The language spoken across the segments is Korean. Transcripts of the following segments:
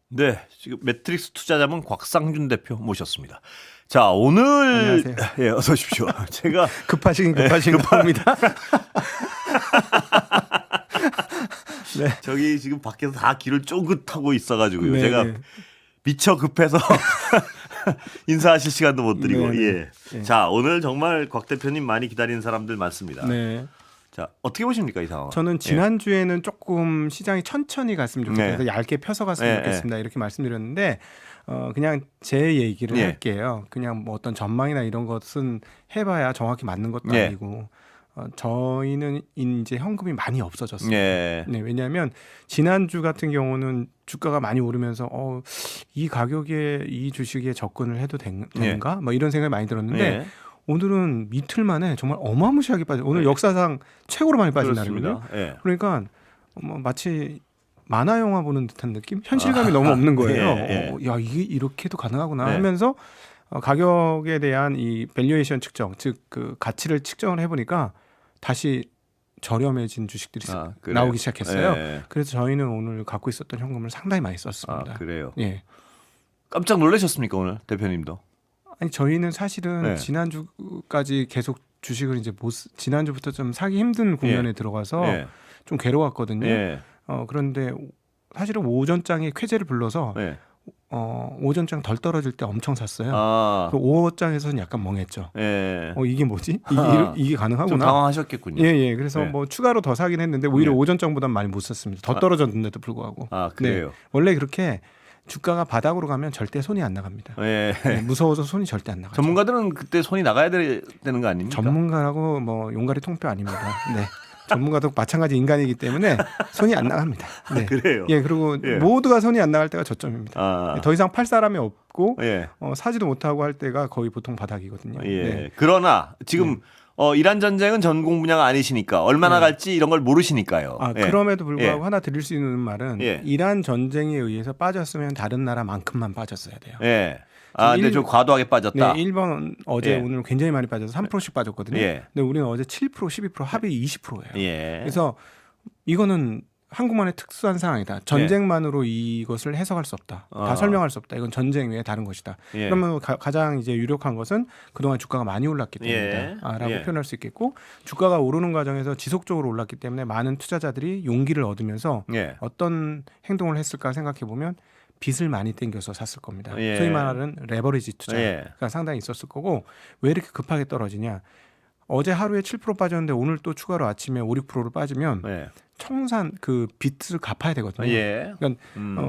네, 지금 매트릭스 투자자문 곽상준 대표 모셨습니다. 자, 오늘 안녕하세요. 예, 어서 오십시오. 제가 급하신 겁니다. 네. 저기 지금 밖에서 다 길을 쫑긋하고 있어가지고요. 네, 제가 네. 미처 급해서 인사하실 시간도 못 드리고 네, 네. 예. 네. 자, 오늘 정말 곽 대표님 많이 기다리는 사람들 많습니다. 네. 자, 어떻게 보십니까 이 상황? 저는 지난주에는 조금 시장이 천천히 갔으면 좋겠다. 네. 그래서 얇게 펴서 갔으면 네, 좋겠습니다. 이렇게 말씀드렸는데 그냥 제 얘기를 네. 할게요. 그냥 뭐 어떤 전망이나 이런 것은 해봐야 정확히 맞는 것도 네. 아니고 저희는 이제 현금이 많이 없어졌어요. 예. 네, 왜냐하면 지난주 같은 경우는 주가가 많이 오르면서 이 가격에 이 주식에 접근을 해도 되는가? 뭐 이런 생각이 많이 들었는데 예. 오늘은 이틀 만에 정말 어마무시하게 빠져. 오늘 역사상 최고로 많이 빠진 날이거든요. 그렇습니다. 예. 그러니까 마치 만화 영화 보는 듯한 느낌? 현실감이 너무 없는 거예요. 예, 야, 이게 이렇게도 가능하구나 네. 하면서 가격에 대한 이 밸류에이션 측정, 즉 그 가치를 측정을 해보니까 다시 저렴해진 주식들이 그래요? 나오기 시작했어요. 예. 그래서 저희는 오늘 갖고 있었던 현금을 상당히 많이 썼습니다. 그래요. 예. 깜짝 놀라셨습니까 오늘 대표님도? 아니 저희는 사실은 네. 지난주까지 계속 주식을 이제 지난주부터 좀 사기 힘든 국면에 들어가서 예. 좀 괴로웠거든요. 예. 그런데 사실은 오전장에 쾌재를 불러서 예. 오전장 덜 떨어질 때 엄청 샀어요. 그 오후장에서는 약간 멍했죠. 예. 이게 뭐지? 이게 좀 가능하구나. 당황하셨겠군요. 예. 그래서 네. 뭐 추가로 더 사긴 했는데 오히려 네. 오전장보단 많이 못 샀습니다. 더 떨어졌는데도 불구하고. 그래요. 네. 원래 그렇게 주가가 바닥으로 가면 절대 손이 안 나갑니다. 예. 네, 무서워서 손이 절대 안 나가죠. 전문가들은 그때 손이 나가야 되는 거 아닙니까? 전문가라고 뭐 용가리 통뼈 아닙니다. 네. 전문가도 마찬가지 인간이기 때문에 손이 안 나갑니다. 네. 그래요. 예, 그리고 예. 모두가 손이 안 나갈 때가 저점입니다. 더 이상 팔 사람이 없고 예. 사지도 못하고 할 때가 거의 보통 바닥이거든요. 예. 네. 그러나 지금 이란 전쟁은 전공 분야가 아니시니까 얼마나 갈지 이런 걸 모르시니까요. 예. 그럼에도 불구하고 하나 드릴 수 있는 말은 예. 이란 전쟁에 의해서 빠졌으면 다른 나라만큼만 빠졌어야 돼요. 예. 근데 좀 과도하게 빠졌다. 네, 일본 어제 예. 오늘 굉장히 많이 빠져서 3%씩 빠졌거든요. 예. 근데 우리는 어제 7%, 12%, 합이 20%예요. 예. 그래서 이거는 한국만의 특수한 상황이다. 전쟁만으로 이것을 해석할 수 없다. 다 설명할 수 없다. 이건 전쟁 외에 다른 것이다. 예. 그러면 가장 이제 유력한 것은 그동안 주가가 많이 올랐기 때문이다라고 예. 표현할 수 있겠고, 주가가 오르는 과정에서 지속적으로 올랐기 때문에 많은 투자자들이 용기를 얻으면서 예. 어떤 행동을 했을까 생각해 보면 빚을 많이 땡겨서 샀을 겁니다. 예. 소위 말하는 레버리지 투자가 예. 상당히 있었을 거고, 왜 이렇게 급하게 떨어지냐? 어제 하루에 7% 빠졌는데 오늘 또 추가로 아침에 5, 6%를 빠지면 예. 청산 그 빚을 갚아야 되거든요. 예. 그러니까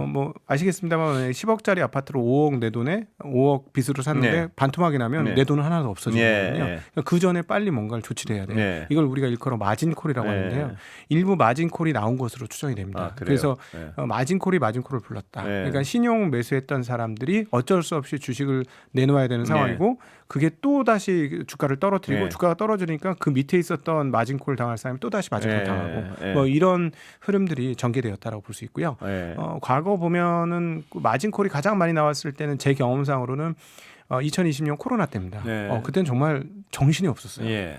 뭐 아시겠습니다만 10억짜리 아파트로 5억 내 돈에 5억 빚으로 샀는데 네. 반토막이 나면 네. 내 돈은 하나도 없어지거든요. 예. 그러니까 그 전에 빨리 뭔가를 조치를 해야 돼요. 예. 이걸 우리가 일컬어 마진콜이라고 예. 하는데요. 일부 마진콜이 나온 것으로 추정이 됩니다. 그래요? 그래서 예. 마진콜이 마진콜을 불렀다. 예. 그러니까 신용 매수했던 사람들이 어쩔 수 없이 주식을 내놓아야 되는 상황이고, 그게 또 다시 주가를 떨어뜨리고 예. 주가가 떨어지니까 그 밑에 있었던 마진콜 당할 사람이 또 다시 마진콜 예. 당하고 예. 뭐 이런 흐름들이 전개되었다라고 볼 수 있고요. 예. 과거 보면은 그 마진콜이 가장 많이 나왔을 때는 제 경험상으로는 2020년 코로나 때입니다. 네. 그때는 정말 정신이 없었어요. 예.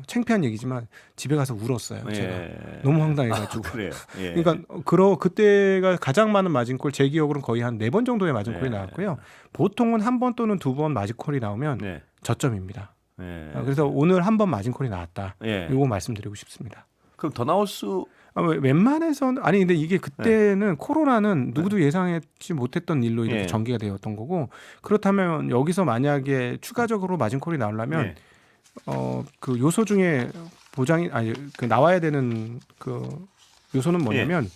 창피한 얘기지만 집에 가서 울었어요. 제가 예. 너무 황당해가지고. 그래요. 예. 그러니까 그때가 가장 많은 마진콜, 제 기억으로는 거의 한 4번 정도의 마진콜이 네. 나왔고요. 보통은 한 번 또는 두 번 마진콜이 나오면 네. 저점입니다. 예. 그래서 오늘 한 번 마진콜이 나왔다. 예. 이거 말씀드리고 싶습니다. 그럼 더 나올 수 웬만해서는 아니, 근데 이게 그때는 코로나는 누구도 예상하지 못했던 일로 이렇게 예. 전개가 되었던 거고, 그렇다면 여기서 만약에 추가적으로 마진콜이 나오려면 예. 그 요소 중에 그 나와야 되는 그 요소는 뭐냐면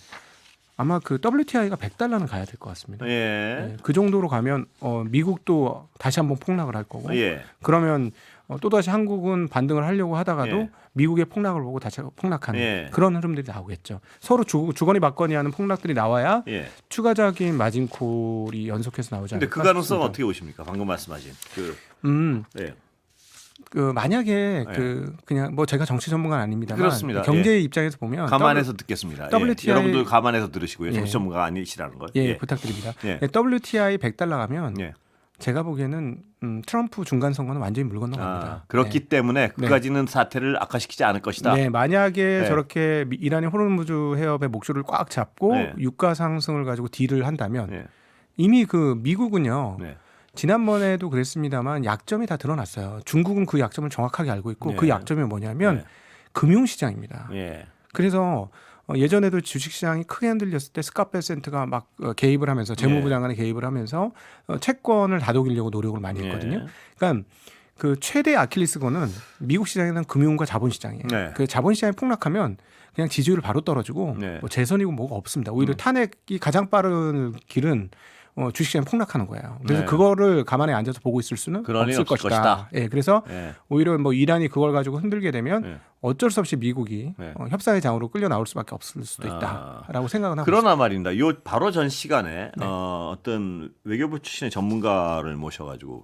아마 그 WTI가 100달러는 가야 될 것 같습니다. 예. 네, 그 정도로 가면 미국도 다시 한번 폭락을 할 거고, 예. 그러면 또다시 한국은 반등을 하려고 하다가도 예. 미국의 폭락을 보고 다시 폭락하는 예. 그런 흐름들이 나오겠죠. 서로 주거니 받거니 하는 폭락들이 나와야 예. 추가적인 마진콜이 연속해서 나오지 근데 않을까 그 가능성은 싶습니다. 어떻게 보십니까? 방금 말씀하신 예. 만약에 그냥 뭐 제가 정치 전문가는 아닙니다만 그렇습니다. 경제 입장에서 보면 감안해서 듣겠습니다. WTI 예. 여러분들 감안해서 들으시고요. 예. 정치 전문가가 아니시라는 걸. 예, 부탁드립니다. 예. WTI 100달러 가면 예. 제가 보기에는 트럼프 중간 선거는 완전히 물 건너갑니다. 그렇기 네. 때문에 네. 그까지는 사태를 악화시키지 않을 것이다. 네, 만약에 네. 저렇게 이란이 호르무즈 해협의 목줄을 꽉 잡고 네. 유가 상승을 가지고 딜을 한다면 네. 이미 그 미국은요. 네. 지난번에도 그랬습니다만 약점이 다 드러났어요. 중국은 그 약점을 정확하게 알고 있고 네. 그 약점이 뭐냐면 네. 금융시장입니다. 예. 그래서 예전에도 주식시장이 크게 흔들렸을 때 스캇베센트가 막 개입을 하면서 재무부 네. 장관이 개입을 하면서 채권을 다독이려고 노력을 많이 했거든요. 네. 그러니까 그 최대 아킬레스건은 미국 시장에는 금융과 자본시장이에요. 네. 그 자본시장이 폭락하면 그냥 지지율 바로 떨어지고 네. 뭐 재선이고 뭐가 없습니다. 오히려 탄핵이 가장 빠른 길은 주식시장이 폭락하는 거예요. 그래서 네. 그거를 가만히 앉아서 보고 있을 수는 그러니 없을 없을 것이다. 예, 그래서 예. 오히려 뭐 이란이 그걸 가지고 흔들게 되면 네. 어쩔 수 없이 미국이 네. 협상의 장으로 끌려 나올 수밖에 없을 수도 있다라고 생각은 하고 그러나 말입니다. 요 바로 전 시간에 네. 어떤 외교부 출신의 전문가를 모셔가지고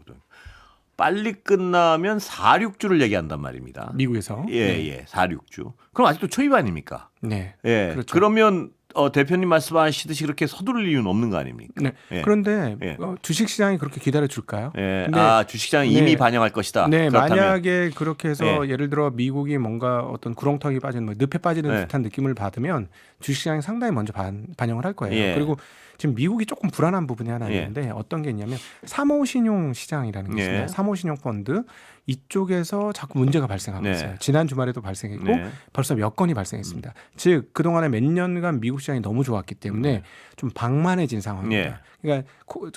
빨리 끝나면 4-6주를 얘기한단 말입니다. 있습니다. 미국에서. 예, 4-6주. 그럼 아직도 초입 아닙니까? 네. 예. 그렇죠. 그러면 대표님 말씀하시듯이 그렇게 서두를 이유는 없는 거 아닙니까? 네. 예. 그런데 예. 주식시장이 그렇게 기다려 줄까요? 예. 근데 주식시장이 이미 네. 반영할 것이다. 네, 그렇다면. 만약에 그렇게 해서 예를 들어 미국이 뭔가 어떤 구렁텅이 빠지는 뭐 늪에 빠지는 네. 듯한 느낌을 받으면 주식시장이 상당히 먼저 반영을 할 거예요. 예. 그리고 지금 미국이 조금 불안한 부분이 하나 있는데 어떤 게 있냐면 사모신용 시장이라는 게 있습니다. 예. 사모신용 펀드 이쪽에서 자꾸 문제가 발생하고 네. 있어요. 지난 주말에도 발생했고 네. 벌써 몇 건이 발생했습니다. 즉 그동안에 몇 년간 미국 시장이 너무 좋았기 때문에 좀 방만해진 상황입니다. 예. 그러니까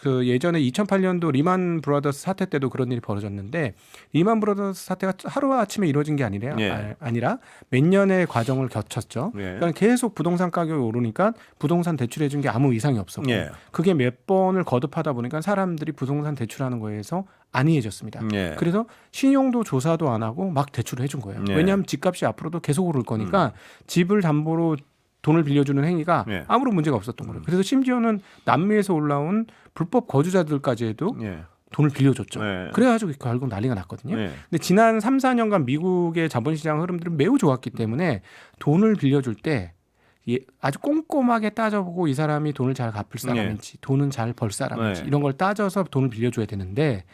그 예전에 2008년도 리만 브라더스 사태 때도 그런 일이 벌어졌는데 리만 브라더스 사태가 하루아침에 이루어진 게 아니라 몇 년의 과정을 거쳤죠. 예. 그러니까 계속 부동산 가격이 오르니까 부동산 대출해 준 게 아무 이상이 없었고 예. 그게 몇 번을 거듭하다 보니까 사람들이 부동산 대출하는 거에서 안이해졌습니다. 예. 그래서 신용도 조사도 안 하고 막 대출을 해준 거예요. 예. 왜냐하면 집값이 앞으로도 계속 오를 거니까 집을 담보로 돈을 빌려주는 행위가 예. 아무런 문제가 없었던 거예요. 그래서 심지어는 남미에서 올라온 불법 거주자들까지 해도 예. 돈을 빌려줬죠. 예. 그래가지고 결국 난리가 났거든요. 예. 근데 지난 3, 4년간 미국의 자본시장 흐름들은 매우 좋았기 때문에 돈을 빌려줄 때 아주 꼼꼼하게 따져보고 이 사람이 돈을 잘 갚을 사람인지 돈은 잘 벌 사람인지 네. 이런 걸 따져서 돈을 빌려줘야 되는데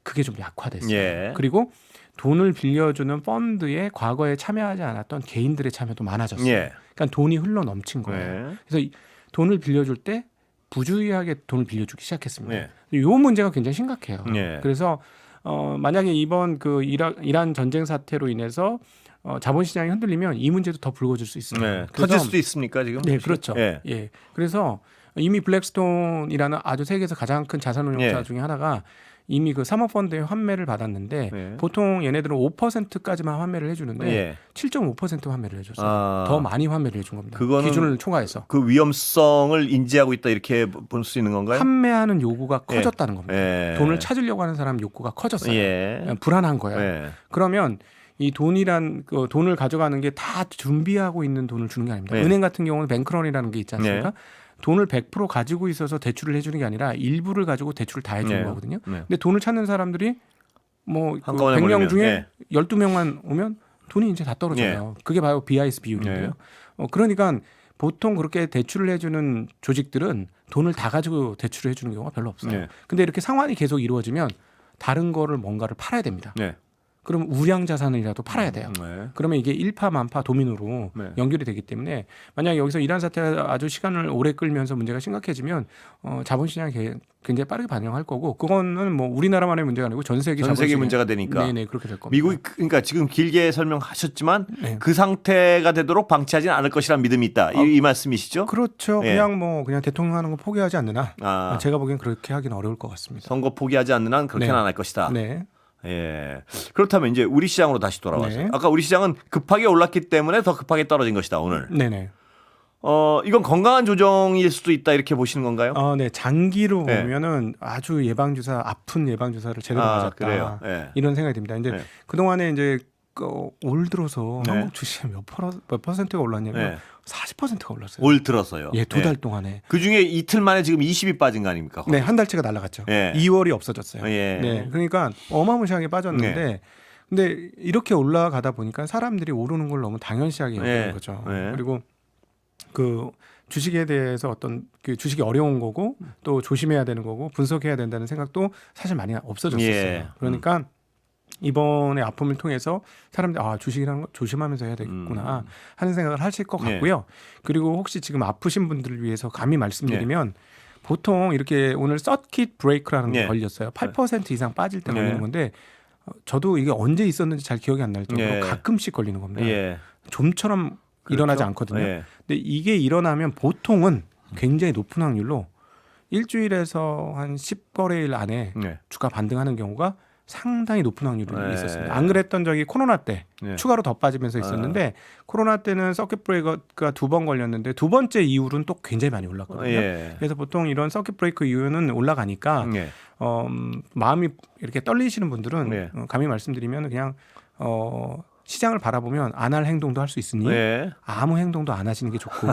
그게 좀 약화됐어요. 예. 그리고 돈을 빌려주는 펀드에 과거에 참여하지 않았던 개인들의 참여도 많아졌어요. 예. 그러니까 돈이 흘러 넘친 거예요. 예. 그래서 돈을 빌려줄 때 부주의하게 돈을 빌려주기 시작했습니다. 예. 이 문제가 굉장히 심각해요. 예. 그래서 만약에 이번 그 이란 전쟁 사태로 인해서 자본시장이 흔들리면 이 문제도 더 불거질 수 있습니다. 네. 그래서 터질 수도 있습니까 지금? 네, 그렇죠. 예. 예. 그래서 이미 블랙스톤이라는 아주 세계에서 가장 큰 자산운용사 예. 중에 하나가 이미 그 사모펀드의 환매를 받았는데 예. 보통 얘네들은 5%까지만 환매를 해주는데 예. 7.5% 환매를 해줬어요. 아. 더 많이 환매를 해준 겁니다. 그거는 기준을 초과해서. 그 위험성을 인지하고 있다 이렇게 볼 수 있는 건가요? 환매하는 요구가 예. 커졌다는 겁니다. 예. 돈을 찾으려고 하는 사람 욕구가 커졌어요. 예. 불안한 거예요. 예. 그러면 이 돈이란 그 돈을 가져가는 게 다 준비하고 있는 돈을 주는 게 아닙니다. 네. 은행 같은 경우는 뱅크런이라는 게 있지 않습니까? 돈을 100% 가지고 있어서 대출을 해주는 게 아니라 일부를 가지고 대출을 다 해주는 네. 거거든요. 네. 근데 돈을 찾는 사람들이 뭐 그 한꺼번에 100명 몰리면, 중에 예. 12명만 오면 돈이 이제 다 떨어져요. 그게 바로 BIS 비율인데요. 그러니까 보통 그렇게 대출을 해주는 조직들은 돈을 다 가지고 대출을 해주는 경우가 별로 없어요. 네. 근데 이렇게 상환이 계속 이루어지면 다른 거를 뭔가를 팔아야 됩니다. 네. 그럼 우량 자산이라도 팔아야 돼요. 네. 그러면 이게 일파만파 도미노로 네. 연결이 되기 때문에 만약에 여기서 이란 사태가 아주 시간을 오래 끌면서 문제가 심각해지면 자본시장이 굉장히 빠르게 반영할 거고 그거는 뭐 우리나라만의 문제가 아니고 전 세계 전 세계 자본시장이- 문제가 되니까. 네네 그렇게 될 겁니다. 미국이 그러니까 지금 길게 설명하셨지만 네. 그 상태가 되도록 방치하지는 않을 것이라는 믿음이 있다. 이 말씀이시죠? 그렇죠. 예. 그냥 대통령 하는 거 포기하지 않는 한 아, 제가 보기엔 그렇게 하기는 어려울 것 같습니다. 선거 포기하지 않는 한 그렇게는 네. 안 할 것이다. 네. 예. 그렇다면 이제 우리 시장으로 다시 돌아와서 네. 아까 우리 시장은 급하게 올랐기 때문에 더 급하게 떨어진 것이다 오늘. 네네. 이건 건강한 조정일 수도 있다 이렇게 보시는 건가요? 네. 장기로 네. 보면은 아주 아픈 예방주사를 제대로 맞았다. 그래요. 예. 이런 생각이 듭니다. 이제 네. 그동안에 이제 올 들어서 네. 한국 주식이 몇 퍼센트가 올랐냐면 네. 40%가 올랐어요. 올 들어서요. 예, 두 달 동안에. 그 중에 이틀 만에 지금 20이 빠진 거 아닙니까? 네, 한 달치가 날아갔죠. 예. 2월이 없어졌어요. 예. 네, 그러니까 어마무시하게 빠졌는데, 근데 이렇게 올라가다 보니까 사람들이 오르는 걸 너무 당연시하게 여기는 예. 거죠. 예. 그리고 그 주식에 대해서 어떤 그 주식이 어려운 거고 또 조심해야 되는 거고 분석해야 된다는 생각도 사실 많이 없어졌었어요. 예. 그러니까 이번에 아픔을 통해서 사람들이 주식이라는 거 조심하면서 해야 되겠구나 하는 생각을 하실 것 같고요. 그리고 혹시 지금 아프신 분들을 위해서 감히 말씀드리면 보통 이렇게 오늘 서킷 브레이크라는 게 걸렸어요. 8% 이상 빠질 때 걸리는 건데 저도 이게 언제 있었는지 잘 기억이 안 날 정도로 가끔씩 걸리는 겁니다. 좀처럼 일어나지 않거든요. 근데 이게 일어나면 보통은 굉장히 높은 확률로 일주일에서 한 10거래일 안에 주가 반등하는 경우가 상당히 높은 확률이 있었습니다. 안 그랬던 적이 코로나 때 추가로 더 빠지면서 있었는데 코로나 때는 서킷 브레이크가 2번 걸렸는데 두 번째 이후로는 또 굉장히 많이 올랐거든요. 그래서 보통 이런 서킷 브레이크 이후는 올라가니까 마음이 이렇게 떨리시는 분들은 감히 말씀드리면 그냥 시장을 바라보면 안 할 행동도 할 수 있으니 아무 행동도 안 하시는 게 좋고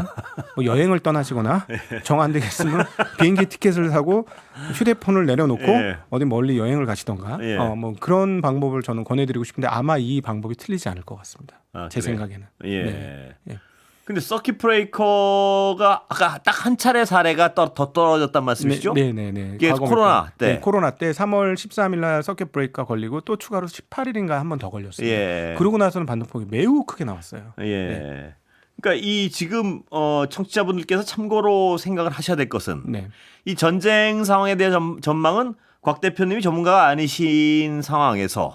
뭐 여행을 떠나시거나 정 안 되겠으면 비행기 티켓을 사고 휴대폰을 내려놓고 어디 멀리 여행을 가시던가 뭐 그런 방법을 저는 권해드리고 싶은데 아마 이 방법이 틀리지 않을 것 같습니다. 제 생각에는. 근데 서킷 브레이커가 아까 딱 한 차례 사례가 더 떨어졌단 말씀이시죠? 네네네. 이게 코로나 때. 네, 코로나 때 3월 13일 날 서킷 브레이크가 걸리고 또 추가로 18일인가 한 번 더 걸렸어요. 그러고 나서는 반등폭이 매우 크게 나왔어요. 그러니까 이 지금 청취자분들께서 참고로 생각을 하셔야 될 것은 이 전쟁 상황에 대한 전망은 곽 대표님이 전문가가 아니신 상황에서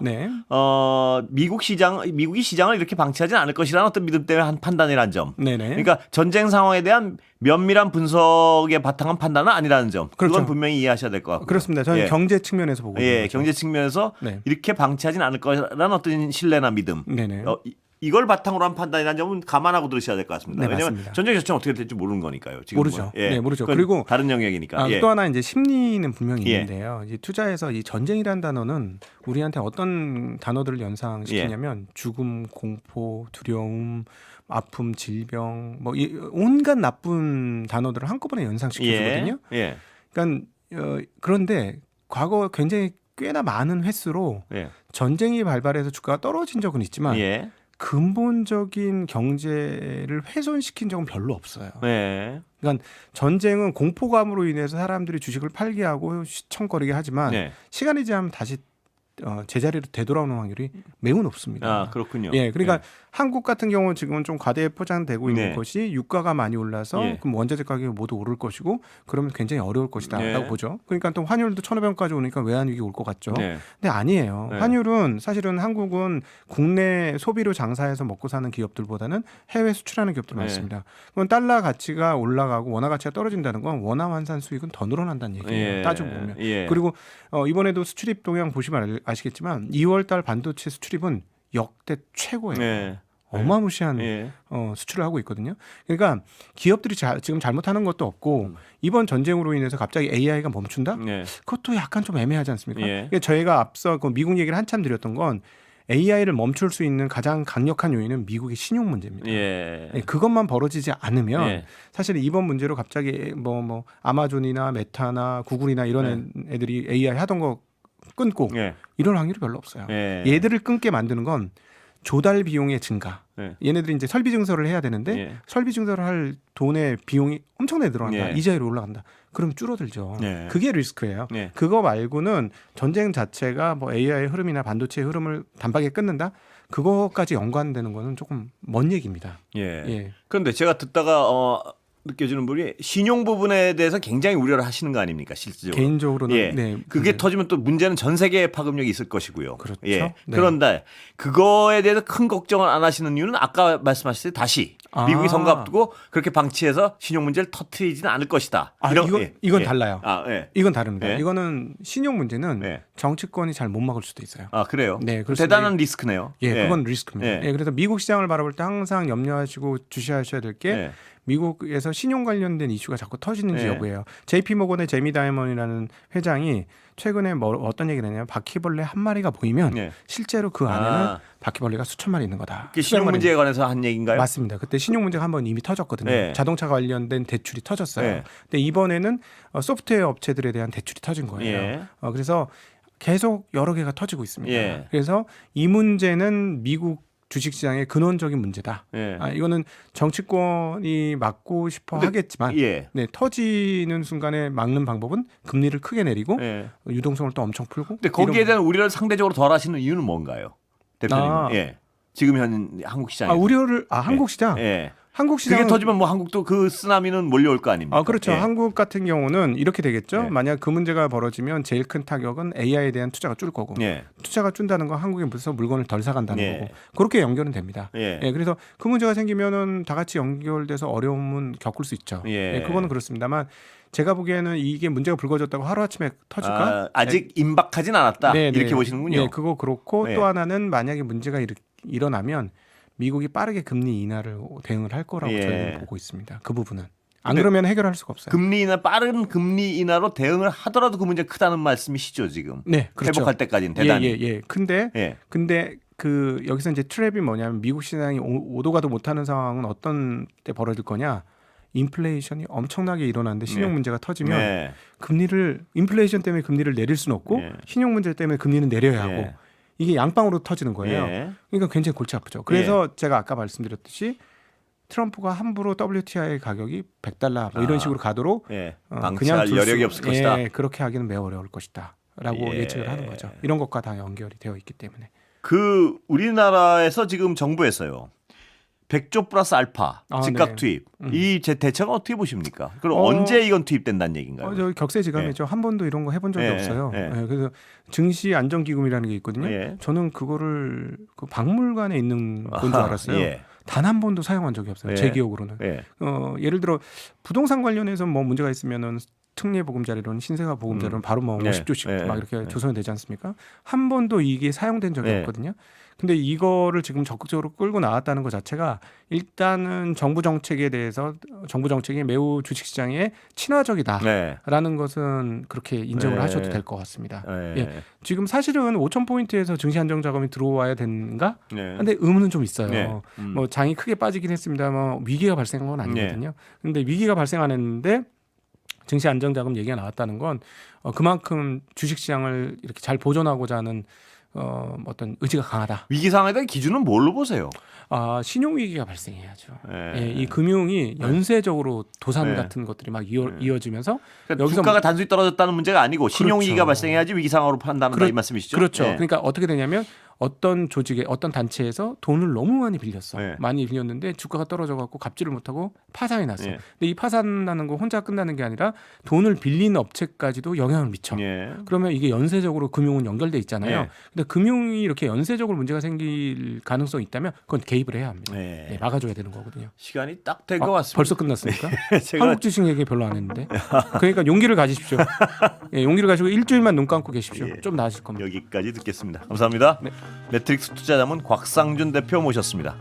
미국이 시장을 이렇게 방치하지는 않을 것이라는 어떤 믿음 때문에 한 판단이라는 점. 그러니까 전쟁 상황에 대한 면밀한 분석에 바탕한 판단은 아니라는 점. 그건 분명히 이해하셔야 될 것 같고요. 그렇습니다. 저는 경제 측면에서 보고 있는 거죠. 경제 측면에서 이렇게 방치하지는 않을 거라는 어떤 신뢰나 믿음. 이걸 바탕으로 한 판단이라는 점은 감안하고 들으셔야 될 것 같습니다. 왜냐하면 맞습니다. 전쟁 자체는 어떻게 될지 모르는 거니까요. 지금 모르죠. 모르죠. 그리고 다른 영역이니까. 또 하나 이제 심리는 분명히 있는데요. 이제 투자에서 이 전쟁이라는 단어는 우리한테 어떤 단어들을 연상시키냐면 죽음, 공포, 두려움, 아픔, 질병, 뭐 온갖 나쁜 단어들을 한꺼번에 연상시켜주거든요. 그러니까 그런데 과거 굉장히 꽤나 많은 횟수로 전쟁이 발발해서 주가가 떨어진 적은 있지만 근본적인 경제를 훼손시킨 적은 별로 없어요. 그러니까 전쟁은 공포감으로 인해서 사람들이 주식을 팔게 하고 시청거리게 하지만 시간이 지나면 다시 제자리로 되돌아오는 확률이 매우 높습니다. 그렇군요. 그러니까 한국 같은 경우는 지금은 좀 과대에 포장되고 있는 것이 유가가 많이 올라서 그럼 원자재 가격이 모두 오를 것이고 그러면 굉장히 어려울 것이다라고 보죠. 그러니까 또 환율도 1,500원까지 오니까 외환위기 올 것 같죠. 근데 아니에요. 환율은 사실은 한국은 국내 소비로 장사해서 먹고 사는 기업들보다는 해외 수출하는 기업들 많습니다. 그럼 달러 가치가 올라가고 원화 가치가 떨어진다는 건 원화 환산 수익은 더 늘어난다는 얘기예요. 따지고 보면. 그리고 이번에도 수출입 동향 보시면 아시겠지만 2월 달 반도체 수출입은 역대 최고예요. 어마무시한 수출을 하고 있거든요. 그러니까 기업들이 지금 잘못하는 것도 없고 이번 전쟁으로 인해서 갑자기 AI가 멈춘다? 그것도 약간 좀 애매하지 않습니까? 그러니까 저희가 앞서 그 미국 얘기를 한참 드렸던 건 AI를 멈출 수 있는 가장 강력한 요인은 미국의 신용 문제입니다. 그것만 벌어지지 않으면 사실 이번 문제로 갑자기 뭐 아마존이나 메타나 구글이나 이런 애들이 AI 하던 거 끊고 이런 확률이 별로 없어요. 얘들을 끊게 만드는 건 조달 비용의 증가. 얘네들이 이제 설비 증설을 해야 되는데 설비 증설을 할 돈의 비용이 엄청나게 늘어난다. 이자율이 올라간다. 그럼 줄어들죠. 그게 리스크예요. 그거 말고는 전쟁 자체가 뭐 AI 흐름이나 반도체의 흐름을 단박에 끊는다. 그거까지 연관되는 거는 조금 먼 얘기입니다. 그런데 제가 듣다가 느껴지는 분이 신용 부분에 대해서 굉장히 우려를 하시는 거 아닙니까? 실질적으로. 개인적으로는 그게 터지면 또 문제는 전 세계에 파급력이 있을 것이고요. 그렇죠. 그런데 그거에 대해서 큰 걱정을 안 하시는 이유는 아까 말씀하셨을 때 다시 미국이 선거 앞두고 그렇게 방치해서 신용 문제를 터뜨리지는 않을 것이다. 이건 달라요. 이건 다릅니다. 이거는 신용 문제는 정치권이 잘 못 막을 수도 있어요. 그래요? 대단한 리스크네요. 그건 리스크입니다. 그래서 미국 시장을 바라볼 때 항상 염려하시고 주시하셔야 될 게 미국에서 신용 관련된 이슈가 자꾸 터지는지 여부예요. JP모건의 제미 다이먼이라는 회장이 최근에 어떤 얘기를 했냐면 바퀴벌레 한 마리가 보이면 실제로 그 안에는 바퀴벌레가 수천 마리 있는 거다. 그게 신용 문제에 관해서 한 얘기인가요? 맞습니다. 그때 신용 문제가 한번 이미 터졌거든요. 자동차 관련된 대출이 터졌어요. 근데 이번에는 소프트웨어 업체들에 대한 대출이 터진 거예요. 그래서 계속 여러 개가 터지고 있습니다. 그래서 이 문제는 미국 주식시장의 근원적인 문제다. 예. 이거는 정치권이 막고 싶어 하겠지만 예. 네, 터지는 순간에 막는 방법은 금리를 크게 내리고 예. 유동성을 또 엄청 풀고. 근데 거기에 대한 우려를 상대적으로 덜 하시는 이유는 뭔가요? 대표님은. 예. 지금 현 한국 시장에. 우려를 한국 시장. 예. 한국 시장 그게 터지면 뭐 한국도 그 쓰나미는 몰려올 거 아닙니까? 그렇죠. 예. 한국 같은 경우는 이렇게 되겠죠. 만약 그 문제가 벌어지면 제일 큰 타격은 AI에 대한 투자가 줄 거고 투자가 준다는 건 한국에서 물건을 덜 사간다는 거고 그렇게 연결은 됩니다. 그래서 그 문제가 생기면은 다 같이 연결돼서 어려움은 겪을 수 있죠. 그거는 그렇습니다만 제가 보기에는 이게 문제가 불거졌다고 하루아침에 터질까? 아직 임박하진 않았다. 이렇게 보시는군요. 그거 그렇고 또 하나는 만약에 문제가 일어나면 미국이 빠르게 금리 인하를 대응을 할 거라고 저희는 보고 있습니다. 그 부분은. 안 그러면 해결할 수가 없어요. 빠른 금리 인하로 대응을 하더라도 그 문제 크다는 말씀이시죠, 지금. 네, 그렇죠. 회복할 때까지는 대단히. 근데 그 여기서 이제 트랩이 뭐냐면 미국 시장이 오도 가도 못하는 상황은 어떤 때 벌어질 거냐? 인플레이션이 엄청나게 일어나는데 신용 문제가 터지면 인플레이션 때문에 금리를 내릴 수는 없고 신용 문제 때문에 금리는 내려야 하고 이게 양방으로 터지는 거예요. 그러니까 굉장히 골치 아프죠. 그래서 제가 아까 말씀드렸듯이 트럼프가 함부로 WTI 가격이 $100 뭐 이런 식으로 가도록 방치할 여력이 없을 것이다. 그렇게 하기는 매우 어려울 것이다라고 예측을 하는 거죠. 이런 것과 다 연결이 되어 있기 때문에. 그 우리나라에서 지금 정부에서요. 100조 플러스 알파 즉각 투입. 이 대책은 어떻게 보십니까? 그럼 언제 이건 투입된다는 얘기인가요? 저 격세지감이죠. 한 번도 이런 거 해본 적이 없어요. 그래서 증시 안정기금이라는 게 있거든요. 저는 그거를 그 박물관에 있는 건 줄 알았어요. 단 한 번도 사용한 적이 없어요. 제 기억으로는. 예를 들어 부동산 관련해서 뭐 문제가 있으면은 특례 보금자리로는 신세가 보금자리로는 바로 뭐 50조씩 막 이렇게 조성이 되지 않습니까? 한 번도 이게 사용된 적이 없거든요. 근데 이거를 지금 적극적으로 끌고 나왔다는 것 자체가 일단은 정부 정책에 대해서 정부 정책이 매우 주식시장에 친화적이다라는 것은 그렇게 인정을 하셔도 될 것 같습니다. 지금 사실은 5,000포인트에서 증시 안정 자금이 들어와야 되는가? 근데 의문은 좀 있어요. 뭐 장이 크게 빠지긴 했습니다만 위기가 발생한 건 아니거든요. 근데 위기가 발생 안 했는데 증시 안정 자금 얘기가 나왔다는 건 그만큼 주식시장을 이렇게 잘 보존하고자 하는 어떤 의지가 강하다. 위기 상황에 대한 기준은 뭘로 보세요? 신용 위기가 발생해야죠. 이 금융이 연쇄적으로 도산 같은 것들이 막 이어지면서 그러니까 주가가 단순히 떨어졌다는 문제가 아니고 신용 위기가 발생해야지 위기 상황으로 판단한다 이 말씀이시죠? 그렇죠. 그러니까 어떻게 되냐면 어떤 조직에 어떤 단체에서 돈을 너무 많이 빌렸어. 많이 빌렸는데 주가가 떨어져 갖고 갚지를 못하고 파산이 났어. 근데 이 파산나는 거 혼자 끝나는 게 아니라 돈을 빌린 업체까지도 영향을 미쳐. 그러면 이게 연쇄적으로 금융은 연결돼 있잖아요. 근데 금융이 이렇게 연쇄적으로 문제가 생길 가능성이 있다면 그건 개입을 해야 합니다. 막아줘야 되는 거거든요. 시간이 딱 된 것 같습니다. 벌써 끝났습니까? 한국 주식 얘기 별로 안 했는데. 그러니까 용기를 가지십시오. 용기를 가지고 일주일만 눈 감고 계십시오. 좀 나아질 겁니다. 여기까지 듣겠습니다. 감사합니다. 매트릭스 투자자문 곽상준 대표 모셨습니다.